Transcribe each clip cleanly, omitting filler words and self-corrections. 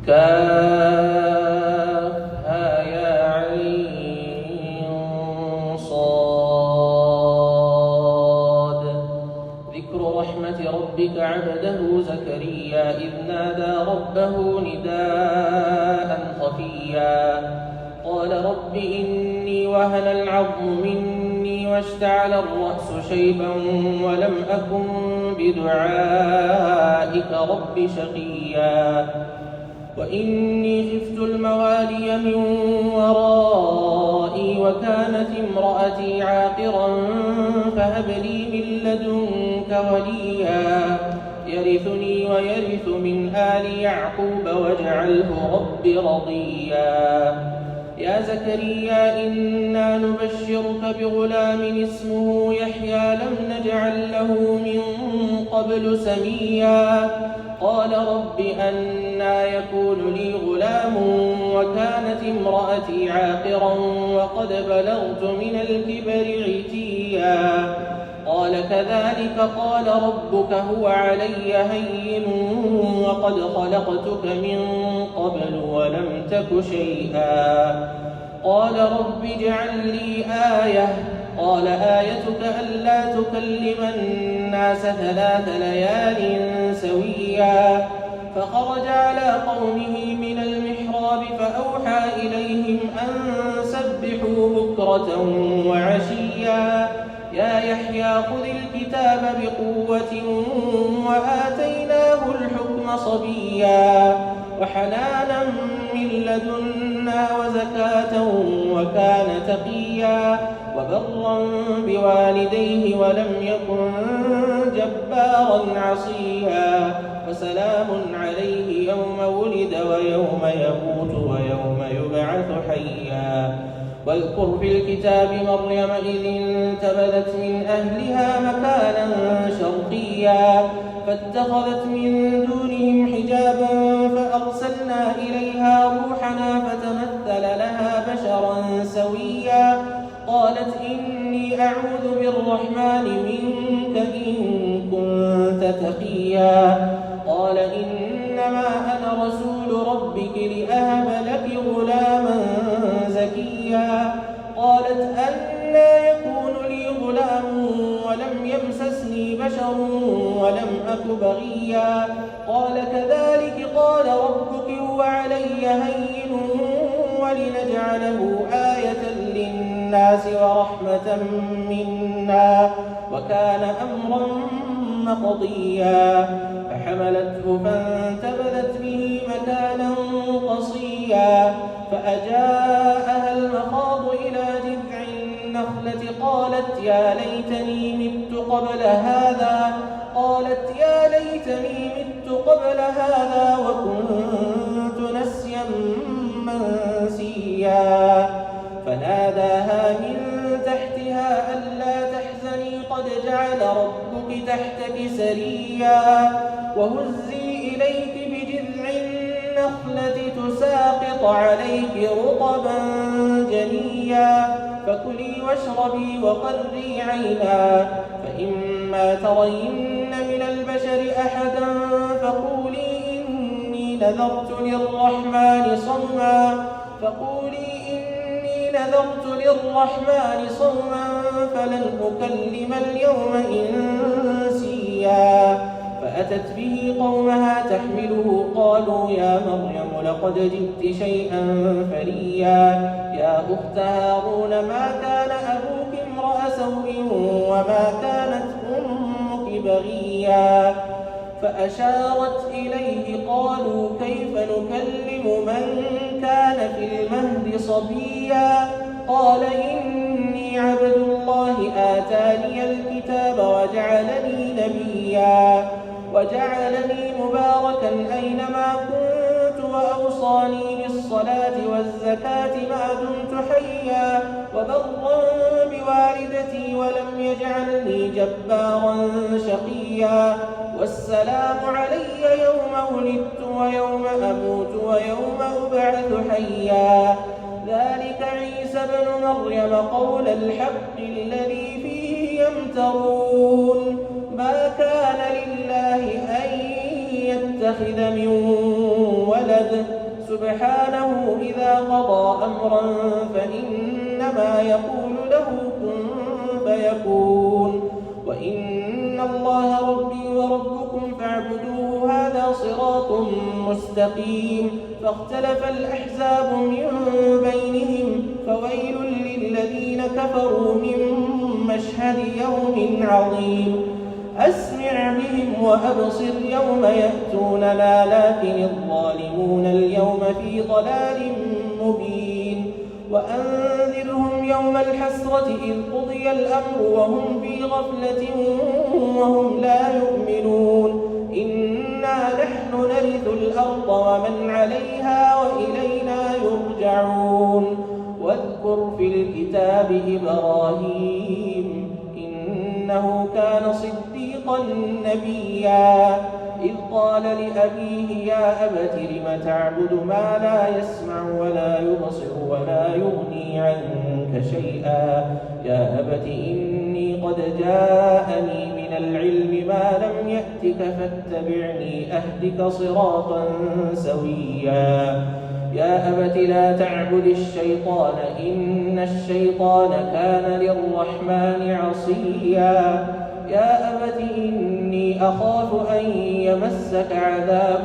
كافها يا عين صاد. ذكر رحمة ربك عبده زكريا إذ نادى ربه نداء خفيا قال رب إني وهن العظم مني واشتعل الرأس شيبا ولم أكن بدعائك رب شقيا وإني خفت الموالي من ورائي وكانت امرأتي عاقرا فهب لي من لدنك وليا يرثني ويرث من آل يعقوب واجعله رب رضيا. يا زكريا إنا نبشرك بغلام اسمه يحيى لم نجعل له من قبل سميا قال رب أنى يكون لي غلام وكانت امرأتي عاقرا وقد بلغت من الكبر عتيا قال كذلك قال ربك هو علي هين وقد خلقتك من قبل ولم تك شيئا قال رب اجعل لي آية قال آيتك ألا تكلم الناس 3 ليال سويا فخرج على قومه من المحراب فأوحى إليهم أن سبحوا بكرة وعشيا يا يحيى خذ الكتاب بقوة وآتيناه الحكم صبيا وحنانا من لدنا وزكاة وكان تقيا وبرا بوالديه ولم يكن جبارا عصيا وسلام عليه يوم ولد ويوم يموت ويوم يبعث حيا واذكر في الكتاب مريم إذ انتبذت من أهلها مكانا شرقيا فاتخذت من دونهم حجابا فأرسلنا إليها روحنا فتمثل لها بشرا سويا قالت إني أعوذ بالرحمن منك إن كنت تقيا قال إنما أنا رسول ربك لأهب لك غلاما زكيا قالت أنى يكون لي غلام ولم يمسسني بشر ولم أك بغيا قال كذلك قال ربك هو علي هين ولنجعله آية للناس ورحمة منا وكان أمرا مقضيا فحملته فانتبذت به مكانا قصيا فأجاءها المخاض إلى جذع النخلة قالت يا ليتني مت قبل هذا وكنت نسيا منسيا فناداها من تحتها ألا تحزني قد جعل ربك تحتك سريا وهزي إليك بجذع النخلة تساقط عليك رطبا جنيا فكلي واشربي وقري عينا فإما ترين من البشر أحدا فقولي إني نذرت للرحمن صوما فلن أكلم اليوم إنسيا فأتت به قومها تحمله قالوا يا مريم لقد جئت شيئا فريا يا أخت هارون ما كان أبوك امرأ سوء وما كانت أمك بغيا فأشارت إليه قالوا كيف نكلم من كان في المهد صبيا قال إني عبد الله آتاني الكتاب وجعلني مباركا أينما كنت وأوصاني بالصلاة والزكاة ما دمت حيا وبرا بوالدتي ولم يجعلني جبارا شقيا والسلام علي يوم ولدت ويوم أموت ويوم أبعث حيا ذلك عيسى ابن مريم قول الحق الذي فيه يمترون ما كان لله أن يتخذ يتخذ من ولد سبحانه إذا قضى أمرا فإنما يقول له كن فيكون وإن الله ربي وربكم فاعبدوه هذا صراط مستقيم فاختلف الأحزاب من بينهم فويل للذين كفروا من مشهد يوم عظيم أسمع بهم وأبصر يوم يأتوننا لكن الظالمون اليوم في ضلال مبين وأنذرهم يوم الحسرة إذ قضي الأمر وهم في غفلة وهم لا يؤمنون إنا نحن نرث الأرض ومن عليها وإلينا يرجعون واذكر في الكتاب إبراهيم إنه كان صديقا نبيا إذ قال لأبيه يا أبت لم تعبد ما لا يسمع ولا يبصر ولا يغني عنك شيئا يا أبت إني قد جاءني من العلم ما لم يأتك فاتبعني أهدك صراطا سويا يا أبت لا تعبد الشيطان إن الشيطان كان للرحمن عصيا يا أبت إني أخاف أن يمسك عذاب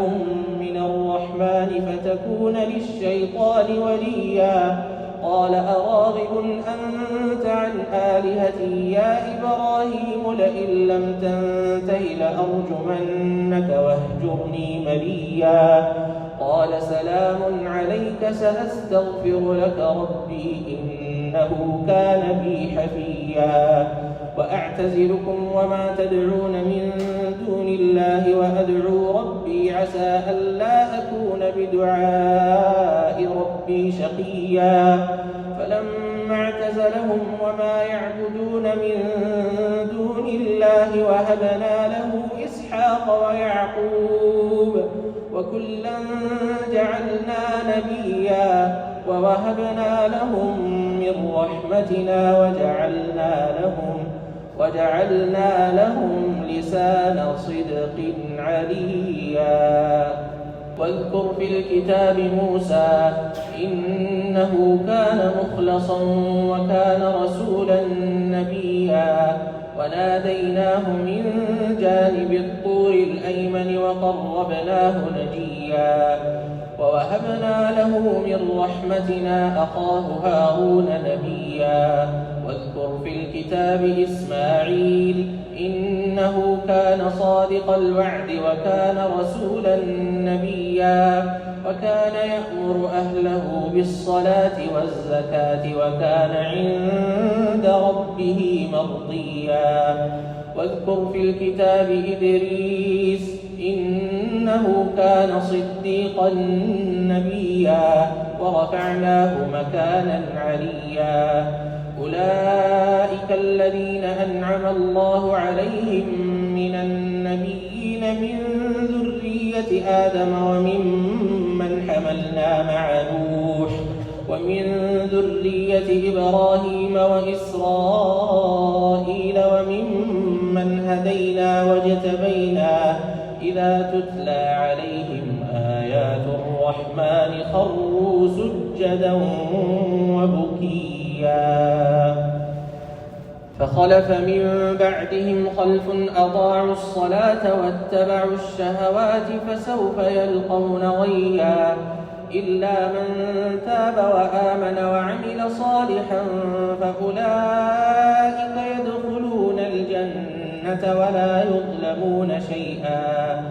من الرحمن فتكون للشيطان وليا قال أراغب أنت عن آلهتي يا إبراهيم لئن لم تنته لأرجمنك واهجرني مليا قال سلام عليك سأستغفر لك ربي إنه كان بي حفيا وأعتزلكم وما تدعون من دون الله وأدعو ربي عسى ألا أكون بدعاء ربي شقيا فلما اعتزلهم وما يعبدون من دون الله وهبنا له إسحاق ويعقوب وكلا جعلنا نبيا ووهبنا لهم من رحمتنا وجعلنا لهم لسان صدق عليا واذكر في الكتاب موسى إنه كان مخلصا وكان رسولا نبيا وناديناه من جانب الطور الأيمن وقربناه نجيا ووهبنا له من رحمتنا أخاه هارون نبيا واذكر في الكتاب إسماعيل إنه كان صادق الوعد وكان رسولا نبيا وكان يأمر أهله بالصلاة والزكاة وكان عند ربه مرضيا واذكر في الكتاب إدريس إنه كان صديقا نبيا ورفعناه مكانا عليا أولئك الذين أنعم الله عليهم من النبيين من ذرية آدم وممن حملنا مع نوح ومن ذرية إبراهيم وإسرائيل وممن هدينا واجتبينا إذا تتلى عليهم آيات الرحمن خروا سجدا وبكيا فخلف من بعدهم خلف أضاعوا الصلاة واتبعوا الشهوات فسوف يلقون غيا إلا من تاب وآمن وعمل صالحا فأولئك يدخلون الجنة ولا يظلمون شيئا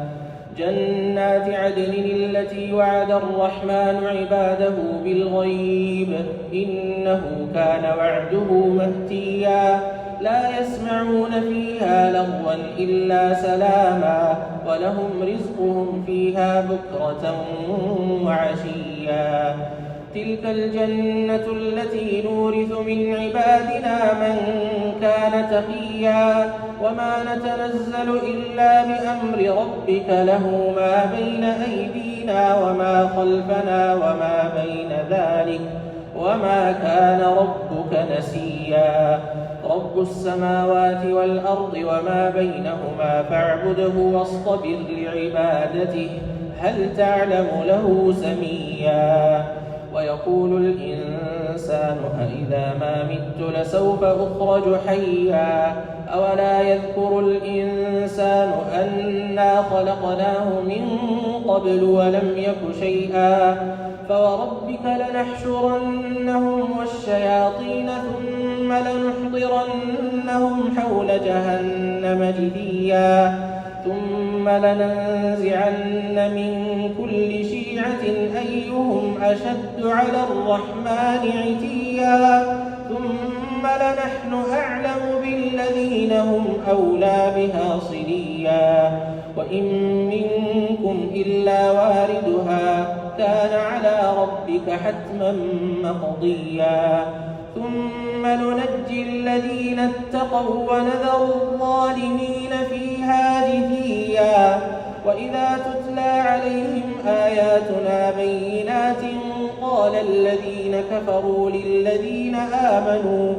جنات عدن التي وعد الرحمن عباده بالغيب إنه كان وعده مأتيا لا يسمعون فيها لغوا إلا سلاما ولهم رزقهم فيها بكرة وعشيا تلك الجنة التي نورث من عبادنا من كان تقيا وما نتنزل إلا بأمر ربك له ما بين أيدينا وما خلفنا وما بين ذلك وما كان ربك نسيا رب السماوات والأرض وما بينهما فاعبده واصطبر لعبادته هل تعلم له سميا ويقول الإنسان أإذا ما مت لسوف أخرج حيا أولا يذكر الإنسان أنا خلقناه من قبل ولم يك شيئا فوربك لنحشرنهم والشياطين ثم لنحضرنهم حول جهنم جثيا ثم لننزعن من كل شيعة أيهم أشد على الرحمن عتيا ثم لنحن أعلم بالذين هم أولى بها صليا وإن منكم إلا واردها كان على ربك حتما مقضيا ثم ننجي الذين اتقوا ونذر الظالمين فيها جثيا وإذا تتلى عليهم آياتنا بينات قال الذين كفروا للذين آمنوا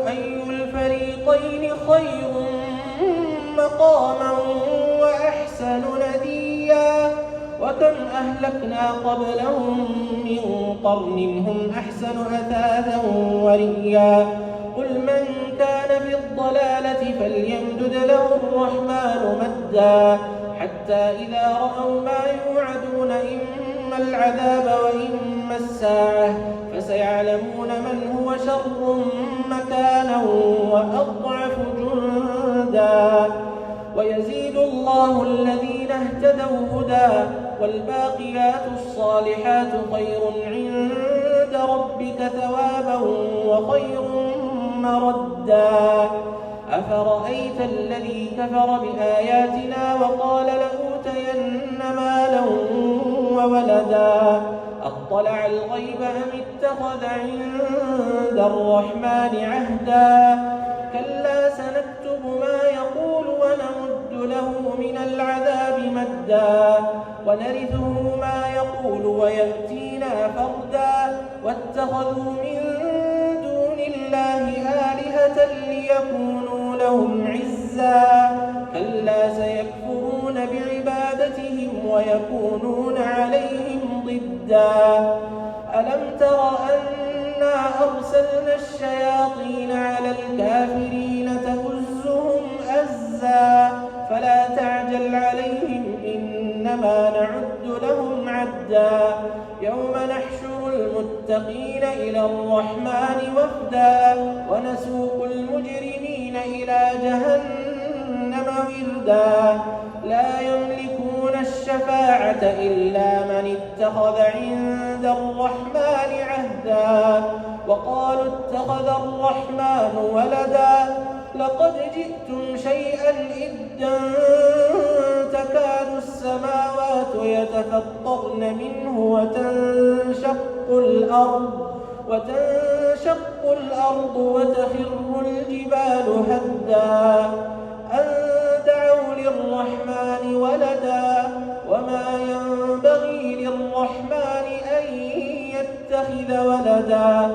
أي الفريقين خير مقاما وأحسن نديا وكم أهلكنا قبلهم من قرن هم أحسن أثاثا ورئيا قل من كان في الضلالة فليمدد له الرحمن مدا حتى إذا رأوا ما يوعدون إما العذاب وإما الساعة فسيعلمون من هو شر مكانا وأضعف جندا ويزيد الله الذين اهتدوا هدى والباقيات الصالحات خير عند ربك ثوابا وخير مردا أفرأيت الذي كفر بآياتنا وقال لأوتين مالا وولدا أطلع الغيب أم اتخذ عند الرحمن عهدا كلا سنكتب ما يقول ونمد له من العذاب مدا ونرثه ما يقول ويأتينا فردا واتخذوا من دون الله آلهة ليكونوا لهم عزا كلا سيكفرون بعبادتهم ويكونون عليهم ضدا ألم تر أنا أرسلنا الشياطين على الكافرين تؤزهم أزا فلا تعجل عليهم إنما نعد لهم عدا يوم نحشر المتقين إلى الرحمن وفدا ونسوق المجرمين إلى جهنم وردا لا يملكون الشفاعة إلا من اتخذ عند الرحمن عهدا وقالوا اتخذ الرحمن ولدا لقد جئتم شيئا إدا تكاد السماوات يتفطرن منه وتنشق الأرض وتخر الجبال هدا أن دعوا للرحمن ولدا وما ينبغي للرحمن أن يتخذ ولدا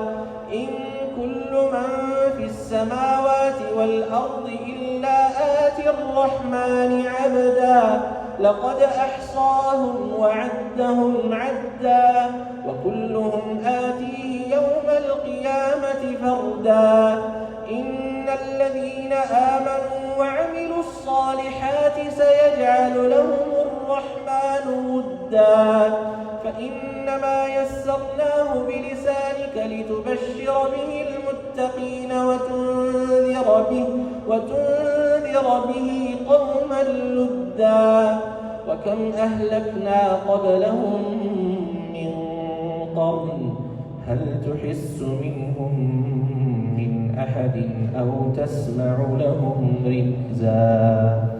إن كل من في السماوات والأرض إلا آتي الرحمن عبدا لقد أحصاهم وعدهم عدا وكلهم آتيه يوم القيامة فردا إن الذين آمنوا وعملوا الصالحات سيجعل لهم الرحمن ودا فإنما يسرناه بلسانك لتبشر به المتقين وتنذر به قوما لدا وكم أهلكنا قبلهم من قرن هل تحس منهم من أحد أو تسمع لهم ركزا